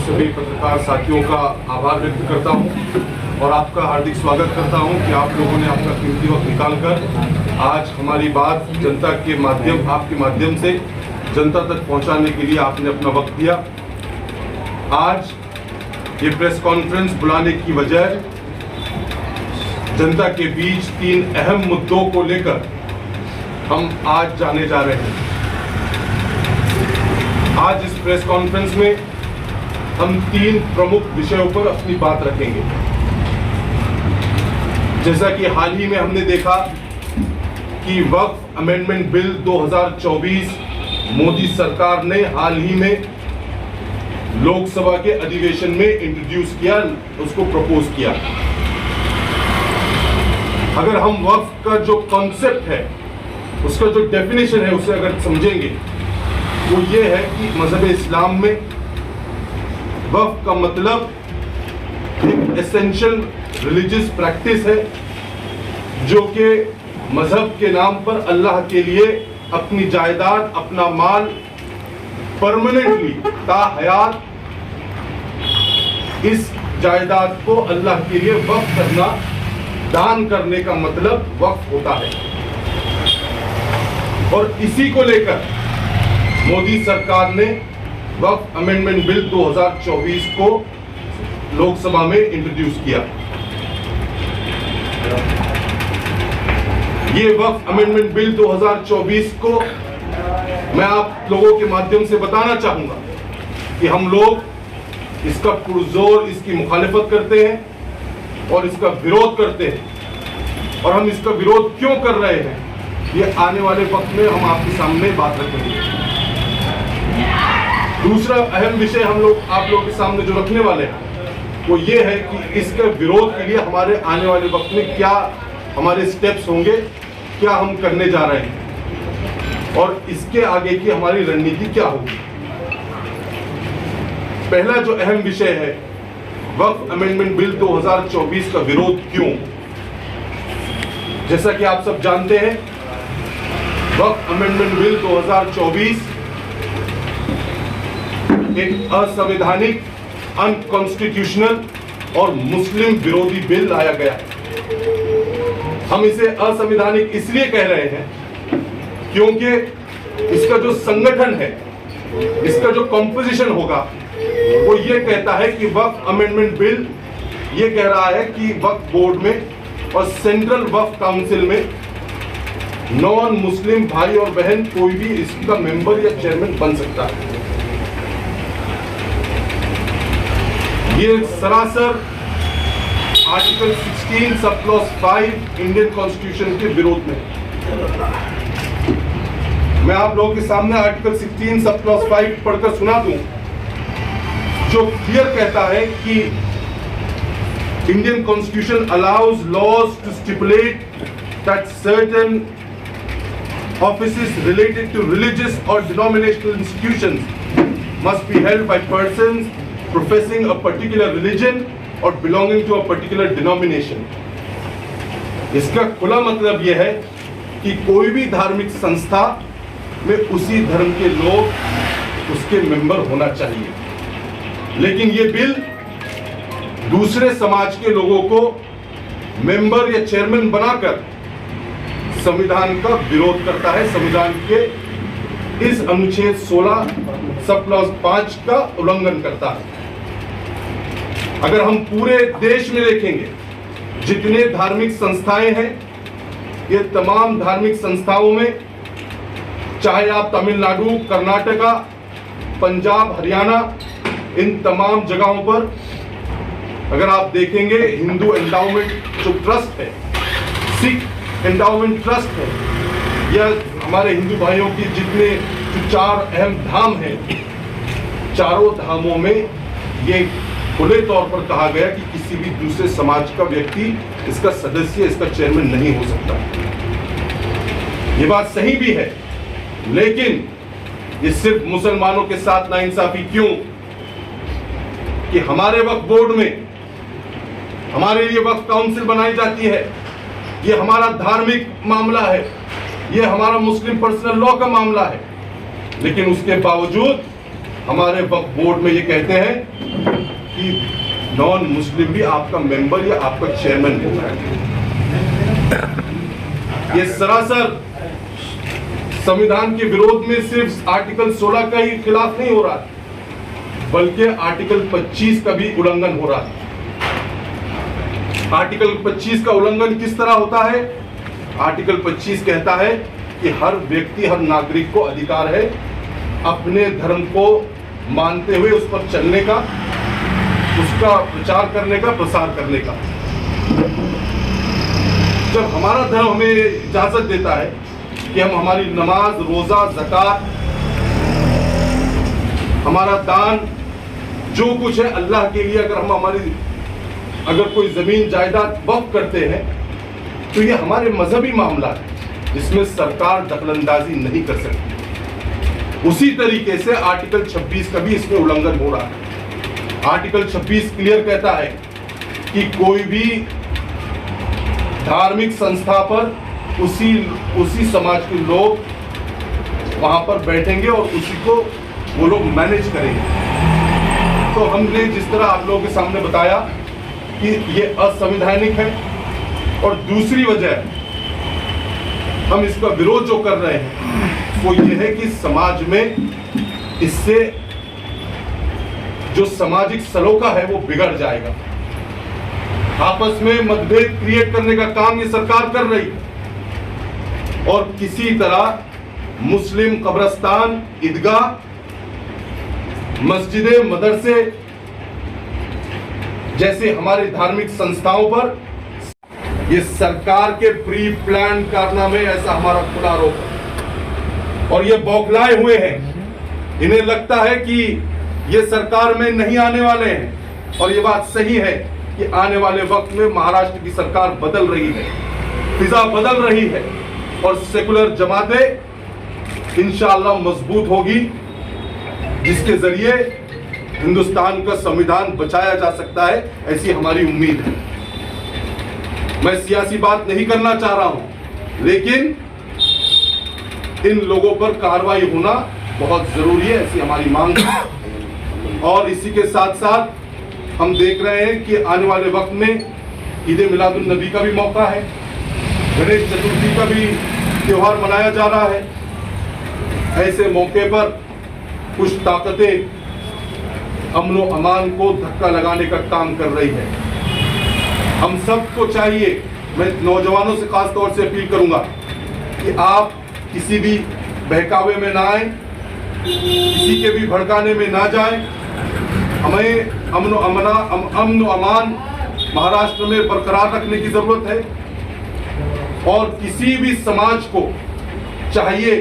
सभी पत्रकार साथियों का आभार व्यक्त करता हूं और आपका हार्दिक स्वागत करता हूं कि आप लोगों ने अपना कीमती वक्त निकालकर आज हमारी बात जनता के माध्यम आपके माध्यम से जनता तक पहुंचाने के लिए आपने अपना वक्त दिया। आज ये प्रेस कॉन्फ्रेंस बुलाने की वजह जनता के बीच 3 अहम मुद्दों को लेकर हम आज जाने जा रहे हैं। आज इस प्रेस कॉन्फ्रेंस में हम 3 प्रमुख विषयों पर अपनी बात रखेंगे। जैसा कि हाल ही में हमने देखा कि वक्फ अमेंडमेंट बिल 2024 मोदी सरकार ने हाल ही में लोकसभा के अधिवेशन में इंट्रोड्यूस किया, उसको प्रपोज किया। अगर हम वक्फ का जो कॉन्सेप्ट है, उसका जो डेफिनेशन है, उसे अगर समझेंगे वो ये है कि मजहब इस्लाम में वक्फ का मतलब एक एसेंशियल रिलीजियस प्रैक्टिस है जो कि मजहब के नाम पर अल्लाह के लिए अपनी जायदाद, अपना माल परमानेंटली ताहयात इस जायदाद को अल्लाह के लिए वक्फ करना, दान करने का मतलब वक्फ होता है। और इसी को लेकर मोदी सरकार ने वक्फ अमेंडमेंट बिल 2024 को लोकसभा में इंट्रोड्यूस किया। ये वक्फ अमेंडमेंट बिल 2024 को मैं आप लोगों के माध्यम से बताना चाहूंगा कि हम लोग इसका पुरजोर इसकी मुखालिफत करते हैं और इसका विरोध करते हैं। और हम इसका विरोध क्यों कर रहे हैं, ये आने वाले वक्त में हम आपके सामने बात रखेंगे। दूसरा अहम विषय हम लोग आप लोगों के सामने जो रखने वाले हैं वो ये है कि इसके विरोध के लिए हमारे आने वाले वक्त में क्या हमारे स्टेप्स होंगे, क्या हम करने जा रहे हैं और इसके आगे की हमारी रणनीति क्या होगी। पहला जो अहम विषय है, वक्फ अमेंडमेंट बिल 2024 का विरोध क्यों। जैसा कि आप सब जानते हैं, वक्फ अमेंडमेंट बिल 2024 एक असंवैधानिक, अनकॉन्स्टिट्यूशनल और मुस्लिम विरोधी बिल लाया गया है। हम इसे असंवैधानिक इसलिए कह रहे हैं क्योंकि इसका जो संगठन है, इसका जो कॉम्पोजिशन होगा वो ये कहता है कि वक्फ अमेंडमेंट बिल ये कह रहा है कि वक्फ बोर्ड में और सेंट्रल वक्फ काउंसिल में नॉन मुस्लिम भाई और बहन कोई भी इसका मेंबर या चेयरमैन बन सकता है। ये सरासर article 16 sub clause 5 Indian constitution के विरोध में। मैं आप लोगों के सामने आर्टिकल 16 सब क्लॉज 5 पढ़कर सुना दूं, जो क्लियर कहता है कि Indian constitution allows laws to stipulate that certain offices related to religious or denominational institutions must be held by persons professing a particular religion or belonging to a particular denomination। इसका खुला मतलब यह है कि कोई भी धार्मिक संस्था में उसी धर्म के लोग उसके मेंबर होना चाहिए। लेकिन ये बिल दूसरे समाज के लोगों को मेंबर या चेयरमैन बनाकर संविधान का विरोध करता है, संविधान के इस अनुच्छेद 16 सब क्लॉज 5 का उल्लंघन करता है। अगर हम पूरे देश में देखेंगे, जितने धार्मिक संस्थाएं हैं, ये तमाम धार्मिक संस्थाओं में, चाहे आप तमिलनाडु, कर्नाटका, पंजाब, हरियाणा, इन तमाम जगहों पर अगर आप देखेंगे, हिंदू एंडाउमेंट जो ट्रस्ट है, सिख एंडाउमेंट ट्रस्ट है, या हमारे हिंदू भाइयों की जितने जो 4 अहम धाम हैं, चारों धामों में ये खुले तौर पर कहा गया कि किसी भी दूसरे समाज का व्यक्ति इसका सदस्य, इसका चेयरमैन नहीं हो सकता। ये बात सही भी है, लेकिन ये सिर्फ मुसलमानों के साथ नाइंसाफी क्यों कि हमारे वक्फ बोर्ड में हमारे लिए वक्फ काउंसिल बनाई जाती है। ये हमारा धार्मिक मामला है, ये हमारा मुस्लिम पर्सनल लॉ का मामला है, लेकिन उसके बावजूद हमारे वक्फ बोर्ड में ये कहते हैं कि नॉन मुस्लिम भी आपका मेंबर या आपका चेयरमैन होगा। ये सरासर संविधान के विरोध में सिर्फ आर्टिकल 16 का ही खिलाफ नहीं हो रहा, बल्कि आर्टिकल 25 का भी उल्लंघन हो रहा है। आर्टिकल 25 का उल्लंघन किस तरह होता है? आर्टिकल 25 कहता है कि हर व्यक्ति, हर नागरिक को अधिकार है अपने धर्म को मानते हुए उस पर चलने का, उसका प्रचार करने का, प्रसार करने का। जब हमारा धर्म हमें इजाजत देता है कि हम हमारी नमाज, रोजा, ज़कात, हमारा दान, जो कुछ है अल्लाह के लिए, अगर कोई जमीन जायदाद वक्फ करते हैं तो ये हमारे मजहबी मामला है, इसमें सरकार दखलंदाजी नहीं कर सकती। उसी तरीके से आर्टिकल 26 का भी इसमें उल्लंघन हो रहा है। आर्टिकल 26 क्लियर कहता है कि कोई भी धार्मिक संस्था पर उसी समाज के लोग वहां पर बैठेंगे और उसी को वो लोग मैनेज करेंगे। तो हमने जिस तरह आप लोगों के सामने बताया कि ये असंवैधानिक है, और दूसरी वजह हम इसका विरोध जो कर रहे हैं वो ये है कि समाज में इससे जो सामाजिक सलोखा है वो बिगड़ जाएगा। आपस में मतभेद क्रिएट करने का काम ये सरकार कर रही है, और किसी तरह मुस्लिम कब्रिस्तान, ईदगाह, मस्जिदे, मदरसे जैसे हमारी धार्मिक संस्थाओं पर ये सरकार के प्री प्लान कारनामे, ऐसा हमारा खुला आरोप है। और ये बौखलाए हुए हैं, इन्हें लगता है कि ये सरकार में नहीं आने वाले हैं, और ये बात सही है कि आने वाले वक्त में महाराष्ट्र की सरकार बदल रही है, फिजा बदल रही है, और सेकुलर जमातें इंशाअल्लाह मजबूत होगी, जिसके जरिए हिंदुस्तान का संविधान बचाया जा सकता है, ऐसी हमारी उम्मीद है। मैं सियासी बात नहीं करना चाह रहा हूं, लेकिन इन लोगों पर कार्रवाई होना बहुत जरूरी है, ऐसी हमारी मांग है। और इसी के साथ साथ हम देख रहे हैं कि आने वाले वक्त में ईद मिलादुन नबी का भी मौका है, गणेश चतुर्थी का भी त्योहार मनाया जा रहा है। ऐसे मौके पर कुछ ताकतें अमन व अमान को धक्का लगाने का काम कर रही है। हम सबको चाहिए, मैं नौजवानों से खास तौर से अपील करूंगा कि आप किसी भी बहकावे में ना आए, किसी के भी भड़काने में ना जाएं। हमें अमन व अमान महाराष्ट्र में बरकरार रखने की जरूरत है, और किसी भी समाज को चाहिए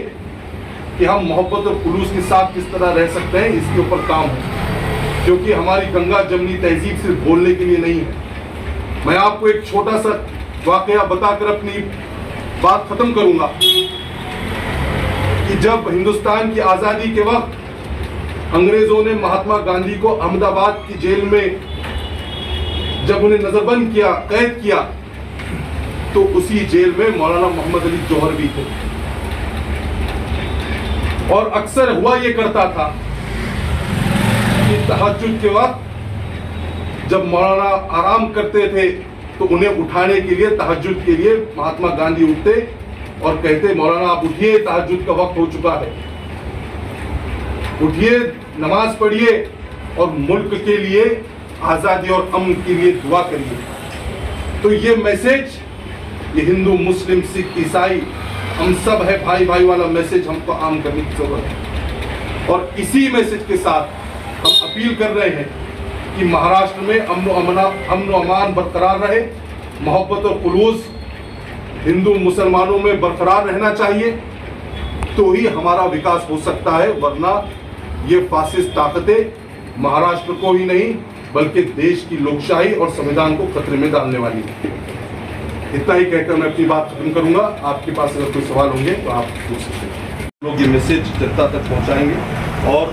कि हम मोहब्बत और खुलूस के साथ किस तरह रह सकते हैं, इसके ऊपर काम हो, क्योंकि हमारी गंगा जमनी तहजीब सिर्फ बोलने के लिए नहीं है। मैं आपको एक छोटा सा वाकया बताकर अपनी बात खत्म करूंगा कि जब हिंदुस्तान की आजादी के वक्त अंग्रेजों ने महात्मा गांधी को अहमदाबाद की जेल में जब उन्हें नजरबंद किया, कैद किया, तो उसी जेल में मौलाना मोहम्मद अली जौहर भी थे। और अक्सर हुआ ये करता था कि तहज्जुद के वक्त जब मौलाना आराम करते थे तो उन्हें उठाने के लिए, तहज्जुद के लिए महात्मा गांधी उठते और कहते, मौलाना आप उठिए, तहज्जुद का वक्त हो चुका है, उठिए, नमाज पढ़िए और मुल्क के लिए, आजादी और अमन के लिए दुआ करिए। तो ये मैसेज, ये हिंदू, मुस्लिम, सिख, ईसाई, हम सब है भाई भाई वाला मैसेज हमको आम करने की जरूरत है। और इसी मैसेज के साथ हम अपील कर रहे हैं कि महाराष्ट्र में अमन व अमान बरकरार रहे, मोहब्बत और खुलूस हिंदू मुसलमानों में बरकरार रहना चाहिए, तो ही हमारा विकास हो सकता है। वरना ये फासिस्ट ताकतें महाराष्ट्र को ही नहीं बल्कि देश की लोकशाही और संविधान को खतरे में डालने वाली है। इतना ही कहकर मैं अपनी बात खत्म करूंगा। आपके पास अगर कोई सवाल होंगे तो आप पूछ सकते हैं। लोग ये मैसेज जनता तक पहुंचाएंगे और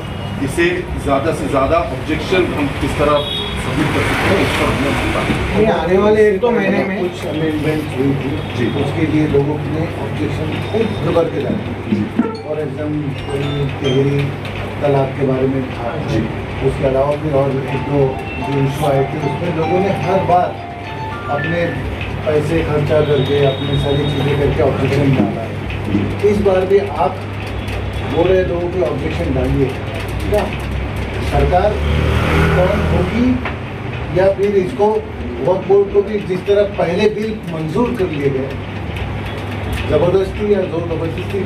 इसे ज़्यादा से ज़्यादा ऑब्जेक्शन हम किस तरह सबमिट कर सकते हैं, इस पर हमने बात। आने वाले 1-2 महीने में कुछ अमेंडमेंट हुई थी, उसके लिए लोगों ने ऑब्जेक्शन खूब करके लाए, और एकदम कोई तलाक के बारे में था जी। उसके अलावा भी और एक दो जो इशू आए थे उसमें लोगों ने हर बार अपने पैसे खर्चा करके अपनी सारी चीज़ें करके ऑब्जेक्शन डाला है। इस बार भी आप बोल रहे लोगों के ऑब्जेक्शन डालिए, क्या सरकार कौन होगी या फिर इसको वक्फ बोर्ड को भी जिस तरह पहले बिल मंजूर कर लिए गए जबरदस्ती या जोर जबरदस्ती के